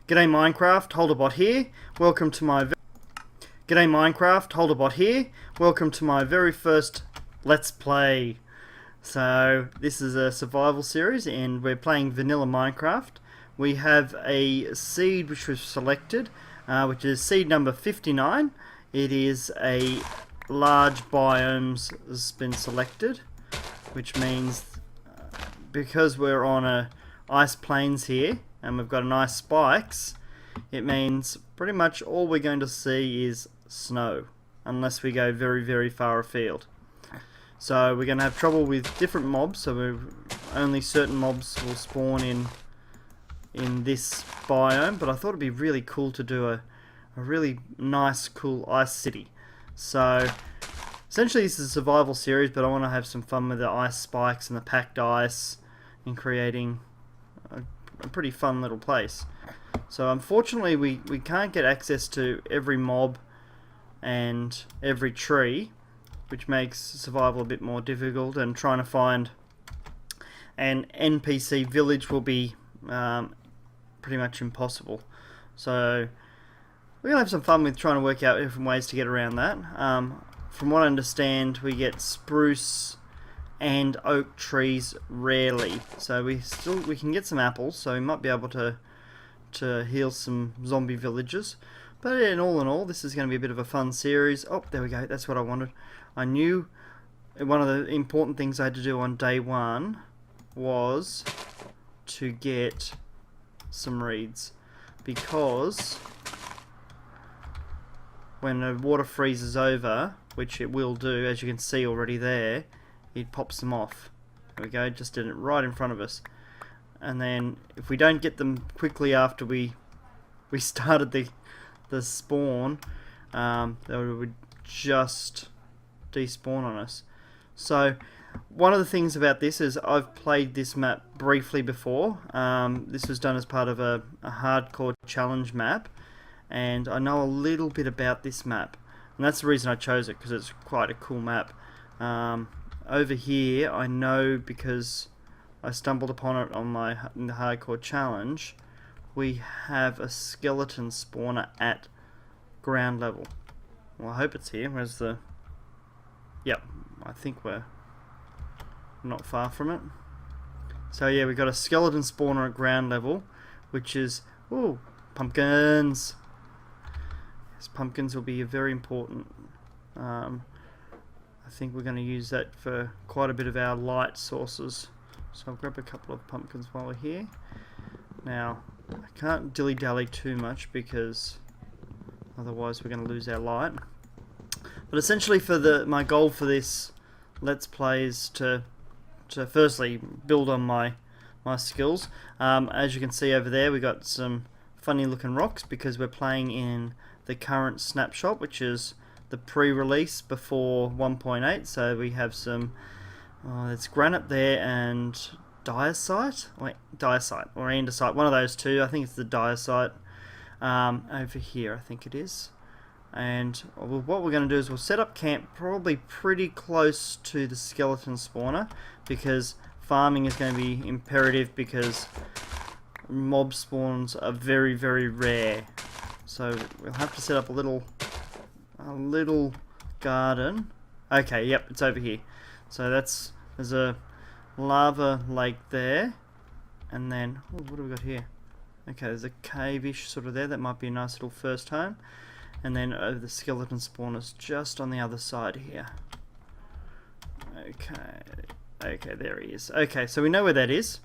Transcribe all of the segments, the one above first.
G'day Minecraft, Holdobot here. Welcome to my G'day Minecraft, Holdobot here. Welcome to my very first Let's Play. So this is a survival series and we're playing vanilla Minecraft. We have a seed which was selected, which is seed number 59. It is a large biomes has been selected, which means because we're on ice plains here and we've got nice spikes, it means pretty much all we're going to see is snow unless we go very far afield. So we're going to have trouble with different mobs, so only certain mobs will spawn in this biome, but I thought it'd be really cool to do a really nice cool ice city. So essentially this is a survival series, but I want to have some fun with the ice spikes and the packed ice and creating a pretty fun little place. So unfortunately we can't get access to every mob and every tree, which makes survival a bit more difficult, and trying to find an NPC village will be pretty much impossible. So we're going to have some fun with trying to work out different ways to get around that. From what I understand, we get spruce and oak trees rarely, so we can get some apples, so we might be able to heal some zombie villagers. But in all, this is going to be a bit of a fun series. Oh, there we go, that's what I wanted. I knew one of the important things I had to do on day one was to get some reeds, because when the water freezes over, which it will do, as you can see already there, it pops them off. There we go, just did it right in front of us. And then if we don't get them quickly after we started the spawn, they would just despawn on us. So one of the things about this is I've played this map briefly before. This was done as part of a hardcore challenge map, and I know a little bit about this map, and that's the reason I chose it, because it's quite a cool map. Over here I know because I stumbled upon it in the hardcore challenge. We have a skeleton spawner at ground level. Well, I hope it's here. Where's the... Yep, I think we're not far from it. So yeah, we've got a skeleton spawner at ground level, which is... Ooh, pumpkins! Yes, pumpkins will be very important. I think we're going to use that for quite a bit of our light sources. So I'll grab a couple of pumpkins while we're here. Now, I can't dilly-dally too much because otherwise we're going to lose our light. But essentially my goal for this Let's Play is to firstly build on my skills. As you can see over there, we got some funny looking rocks because we're playing in the current snapshot, which is the pre-release before 1.8. So we have some there's granite there and diacite or andesite, one of those two. I think it's the diacite over here, I think it is. And what we're going to do is we'll set up camp probably pretty close to the skeleton spawner, because farming is going to be imperative, because mob spawns are very rare. So we'll have to set up a little garden. Okay, yep, it's over here. So there's a lava lake there, and then what do we got here? Okay, there's a cave-ish sort of there. That might be a nice little first home. And then the skeleton spawners just on the other side here. Okay, there he is. Okay, so we know where that is.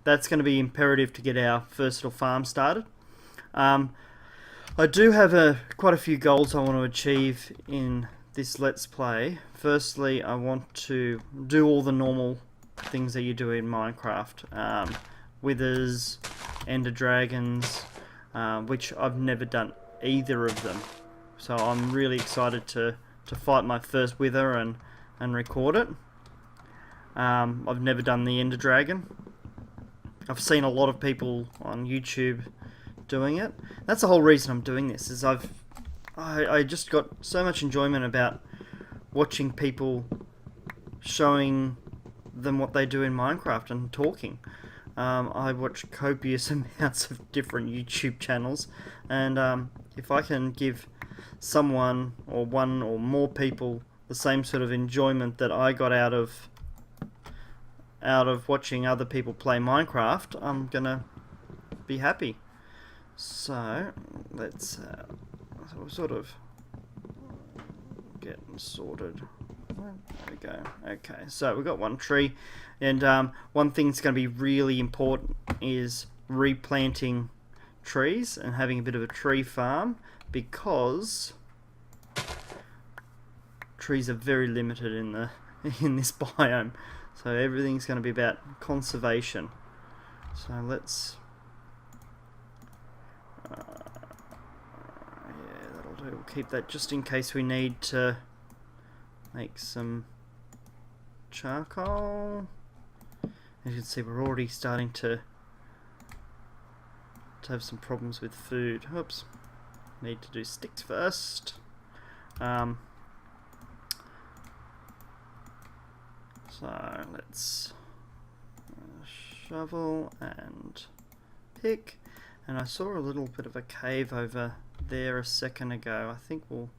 That's going to be imperative to get our first little farm started. I do have quite a few goals I want to achieve in this Let's Play. Firstly, I want to do all the normal things that you do in Minecraft. Withers, ender dragons, which I've never done either of them. So I'm really excited to fight my first wither and record it. I've never done the ender dragon. I've seen a lot of people on YouTube doing it. That's the whole reason I'm doing this, is I just got so much enjoyment about watching people showing them what they do in Minecraft and talking. I watch copious amounts of different YouTube channels, and if I can give someone or one or more people the same sort of enjoyment that I got out of watching other people play Minecraft, I'm gonna be happy. So let's sort of get sorted. There we go. Okay, so we've got one tree, and one thing that's going to be really important is replanting trees and having a bit of a tree farm, because trees are very limited in this biome. So everything's going to be about conservation. So let's yeah, that'll do. We'll keep that just in case we need to make some charcoal. As you can see, we're already starting to have some problems with food. Oops. Need to do sticks first. So let's shovel and pick. And I saw a little bit of a cave over there a second ago. I think we'll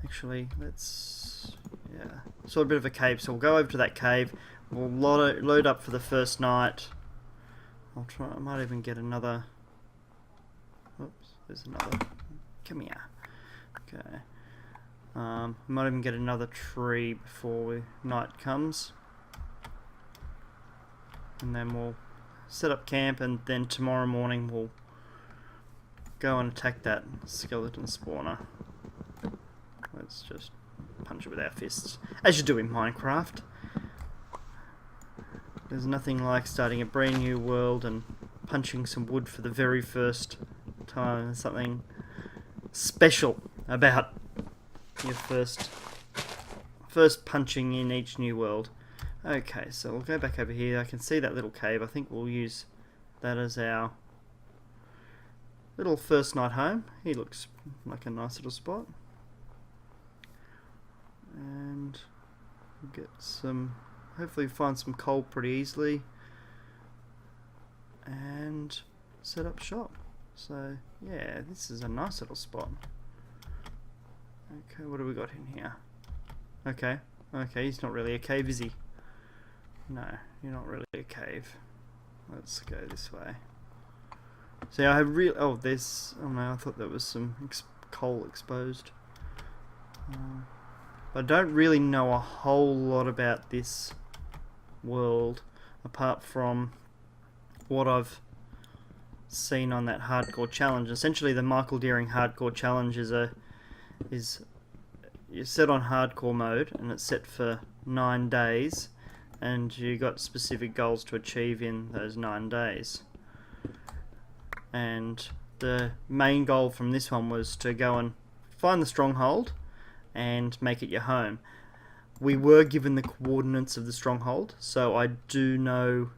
actually, saw a bit of a cave, so we'll go over to that cave. We'll load up for the first night. I might even get another. Oops, there's another. Come here. Okay. Might even get another tree before night comes. And then we'll set up camp, and then tomorrow morning we'll go and attack that skeleton spawner. Let's just punch it with our fists, as you do in Minecraft. There's nothing like starting a brand new world and punching some wood for the very first time. There's something special about your first punching in each new world. Okay, so we'll go back over here. I can see that little cave. I think we'll use that as our little first night home. He looks like a nice little spot. And we'll get some, hopefully find some coal pretty easily, and set up shop. So yeah, this is a nice little spot. Okay, what do we got in here? Okay, he's not really a cave, is he? No, you're not really a cave. Let's go this way. See, I have real. Oh, there's. Oh no, I thought there was some coal exposed. I don't really know a whole lot about this world, apart from what I've seen on that hardcore challenge. Essentially, the Michael Deering hardcore challenge is you're set on hardcore mode, and it's set for 9 days, and you got specific goals to achieve in those 9 days. And the main goal from this one was to go and find the stronghold and make it your home. We were given the coordinates of the stronghold, so I do know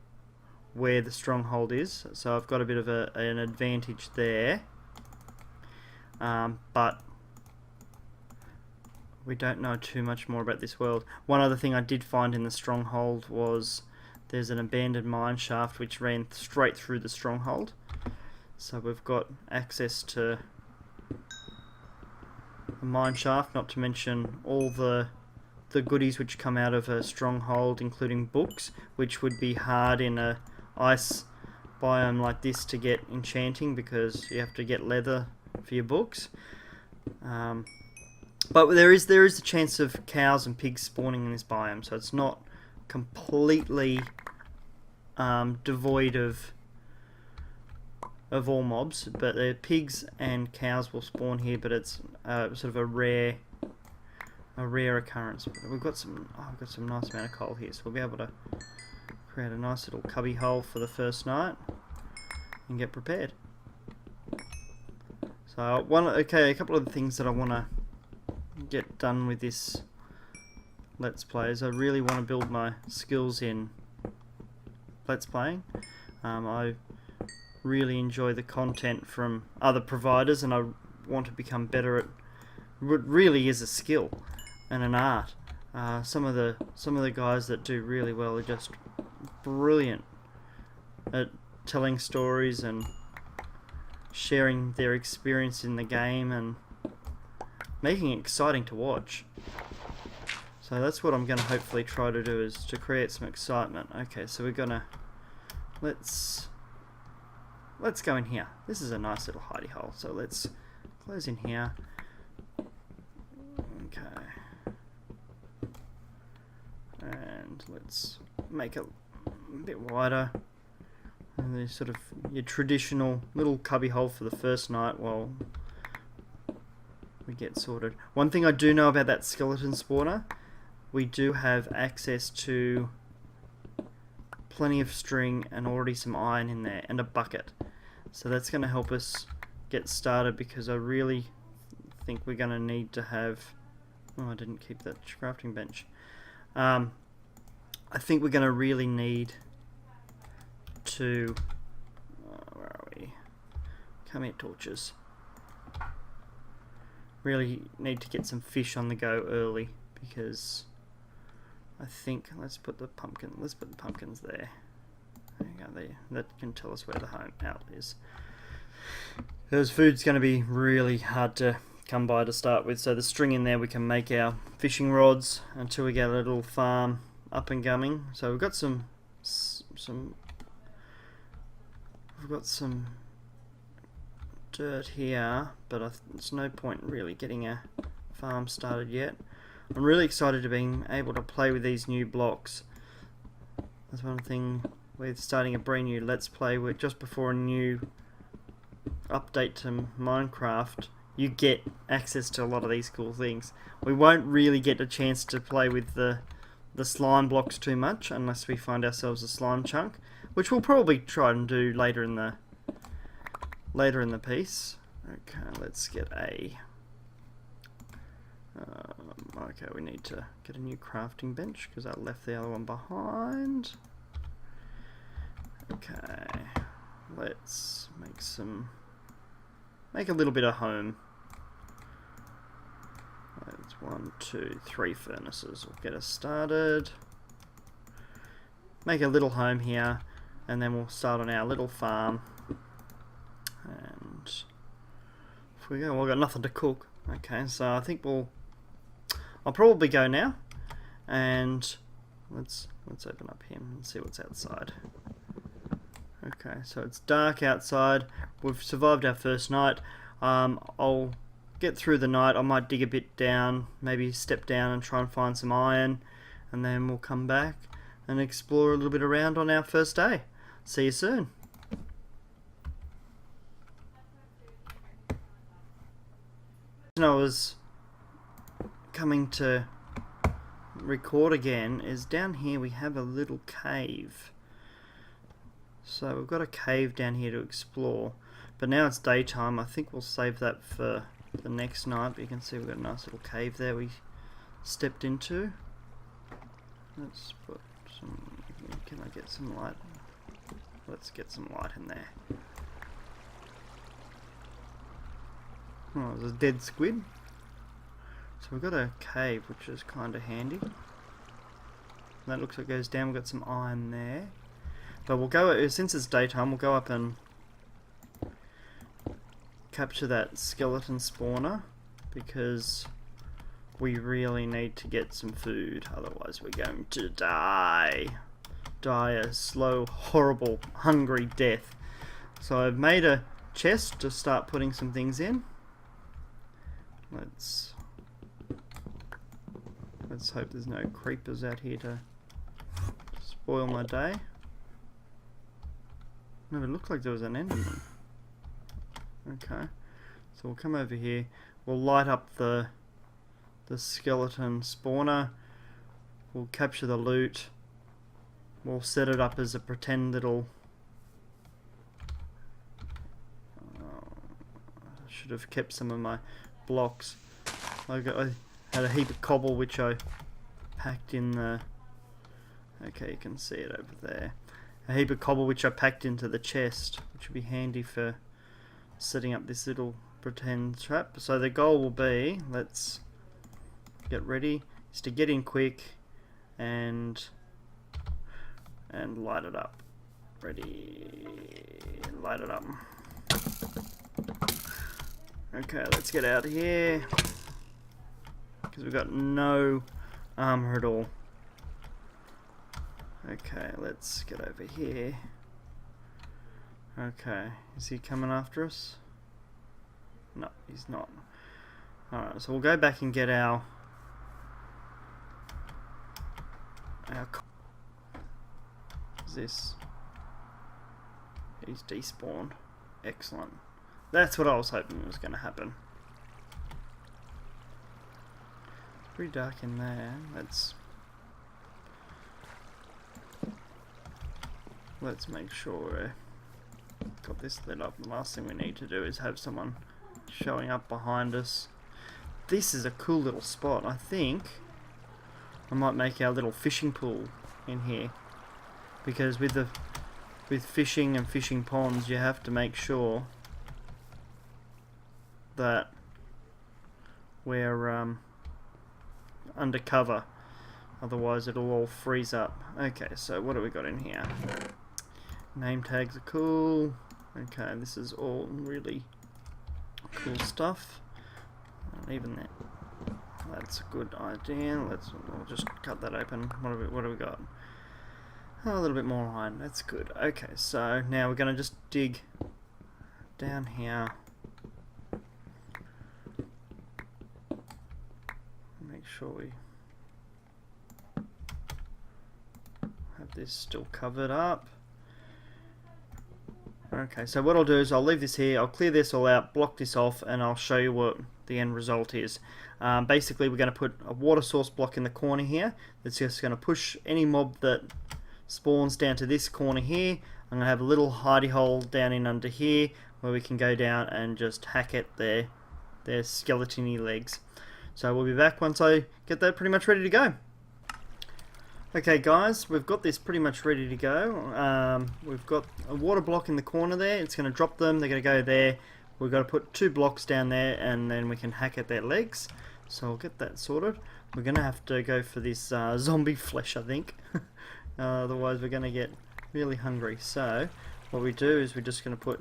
where the stronghold is, so I've got a bit of an advantage there. But we don't know too much more about this world. One other thing I did find in the stronghold was there's an abandoned mine shaft which ran straight through the stronghold. So we've got access to a mine shaft, not to mention all the goodies which come out of a stronghold, including books, which would be hard in a ice biome like this to get enchanting, because you have to get leather for your books. But there is a chance of cows and pigs spawning in this biome, so it's not completely devoid of all mobs. But the pigs and cows will spawn here, but it's sort of a rare occurrence. We've got some nice amount of coal here, so we'll be able to create a nice little cubby hole for the first night and get prepared. So a couple of the things that I want to get done with this Let's Play is I really want to build my skills in Let's Playing. I really enjoy the content from other providers, and I want to become better at what really is a skill and an art. Some of the guys that do really well are just brilliant at telling stories and sharing their experience in the game and making it exciting to watch. So that's what I'm going to hopefully try to do, is to create some excitement. Okay, so we're gonna let's go in here. This is a nice little hidey hole. So let's close in here. Okay, and let's make it a bit wider. And there's sort of your traditional little cubby hole for the first night while we get sorted. One thing I do know about that skeleton spawner, we do have access to plenty of string and already some iron in there and a bucket. So that's going to help us get started, because I really think we're going to need to have... Oh, I didn't keep that crafting bench. I think we're going to really need to... where are we? Come here, torches. Really need to get some fish on the go early, because I think let's put the pumpkins there. There you go, there. That can tell us where the home out is. Because food's going to be really hard to come by to start with, so the string in there we can make our fishing rods until we get a little farm up and going. So we've got some dirt here, but there's no point really getting a farm started yet. I'm really excited to being able to play with these new blocks. That's one thing with starting a brand new Let's Play, where just before a new update to Minecraft, you get access to a lot of these cool things. We won't really get a chance to play with the slime blocks too much unless we find ourselves a slime chunk, which we'll probably try and do later in the piece. Okay, let's get a... okay, we need to get a new crafting bench because I left the other one behind. Okay, let's make a little bit of home. That's 1, 2, 3 furnaces will get us started. Make a little home here, and then we'll start on our little farm. And if we go, well, I've got nothing to cook. Okay, so I think I'll probably go now, and let's open up here and see what's outside. Okay, so it's dark outside. We've survived our first night. I'll get through the night. I might dig a bit down, maybe step down and try and find some iron, and then we'll come back and explore a little bit around on our first day. See you soon. I was coming to record again is down here we have a little cave. So we've got a cave down here to explore, but now it's daytime. I think we'll save that for the next night. But you can see we've got a nice little cave there we stepped into. Let's put some... Can I get some light? Let's get some light in there. Oh, there's a dead squid. So we've got a cave, which is kind of handy. That looks like it goes down. We've got some iron there. But we'll go, since it's daytime, we'll go up and capture that skeleton spawner, because we really need to get some food, otherwise we're going to die a slow, horrible, hungry death. So I've made a chest to start putting some things in. Let's hope there's no creepers out here to spoil my day. No, it looked like there was an enderman. Okay, so we'll come over here. We'll light up the skeleton spawner. We'll capture the loot. We'll set it up as a pretend little... I should have kept some of my blocks. I had a heap of cobble which I packed in the... Okay, you can see it over there. A heap of cobble which I packed into the chest, which would be handy for setting up this little pretend trap. So the goal will be, let's get ready, is to get in quick and light it up. Ready. Light it up. Okay, let's get out of here. Because we've got no armor at all. Okay, let's get over here. Okay, is he coming after us? No, he's not. Alright, so we'll go back and get our What's this? He's despawned. Excellent. That's what I was hoping was going to happen. Pretty dark in there. Let's make sure we've got this lit up. The last thing we need to do is have someone showing up behind us. This is a cool little spot. I think I might make our little fishing pool in here, because with fishing and fishing ponds, you have to make sure that we're undercover, otherwise it'll all freeze up. Okay, so what do we got in here? Name tags are cool. Okay, this is all really cool stuff. Even that, that's a good idea. We'll just cut that open. What do we got? Oh, a little bit more iron. That's good. Okay, so now we're going to just dig down here. Make sure we have this still covered up. Okay, so what I'll do is I'll leave this here, I'll clear this all out, block this off, and I'll show you what the end result is. Basically, we're going to put a water source block in the corner here. That's just going to push any mob that spawns down to this corner here. I'm going to have a little hidey hole down in under here where we can go down and just hack at their skeleton-y legs. So we'll be back once I get that pretty much ready to go. Okay guys, we've got this pretty much ready to go. We've got a water block in the corner there. It's going to drop them, they're going to go there. We've got to put 2 blocks down there and then we can hack at their legs. So I'll get that sorted. We're going to have to go for this zombie flesh, I think. Otherwise we're going to get really hungry. So what we do is we're just going to put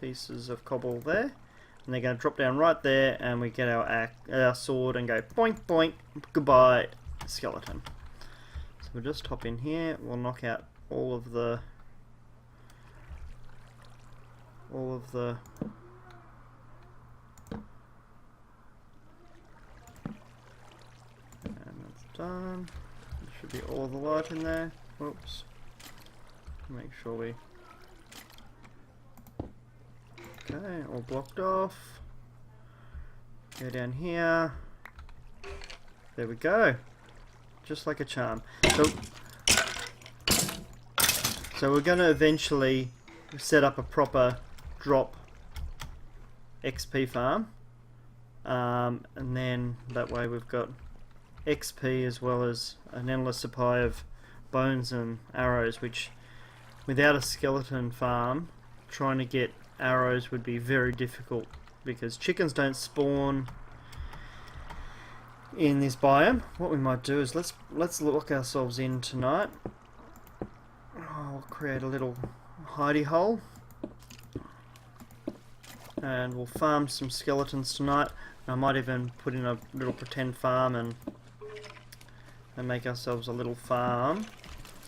pieces of cobble there. And they're going to drop down right there and we get our sword and go boink boink, goodbye skeleton. We'll just hop in here, we'll knock out all of the and that's done. There should be all of the light in there. Whoops. Make sure we okay, all blocked off. Go down here. There we go. Just like a charm. So we're going to eventually set up a proper drop XP farm, and then that way we've got XP as well as an endless supply of bones and arrows, which without a skeleton farm trying to get arrows would be very difficult, because chickens don't spawn in this biome. What we might do is let's lock ourselves in tonight. I'll create a little hidey hole and we'll farm some skeletons tonight. I might even put in a little pretend farm and make ourselves a little farm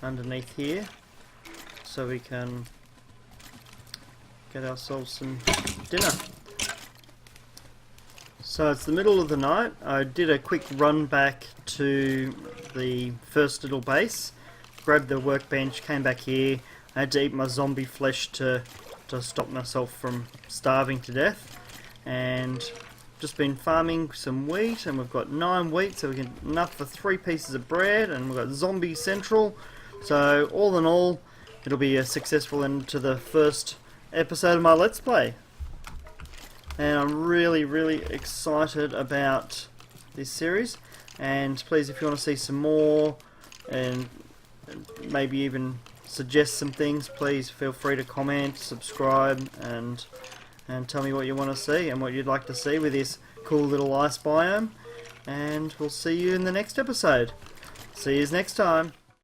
underneath here so we can get ourselves some dinner. So it's the middle of the night. I did a quick run back to the first little base, grabbed the workbench, came back here. I had to eat my zombie flesh to stop myself from starving to death, and just been farming some wheat, and we've got 9 wheat, so we get enough for 3 pieces of bread, and we've got zombie central. So all in all, it'll be a successful end to the first episode of my Let's Play. And I'm really excited about this series, and please, if you want to see some more and maybe even suggest some things, please feel free to comment, subscribe, and tell me what you want to see and what you'd like to see with this cool little ice biome, and we'll see you in the next episode. See you next time.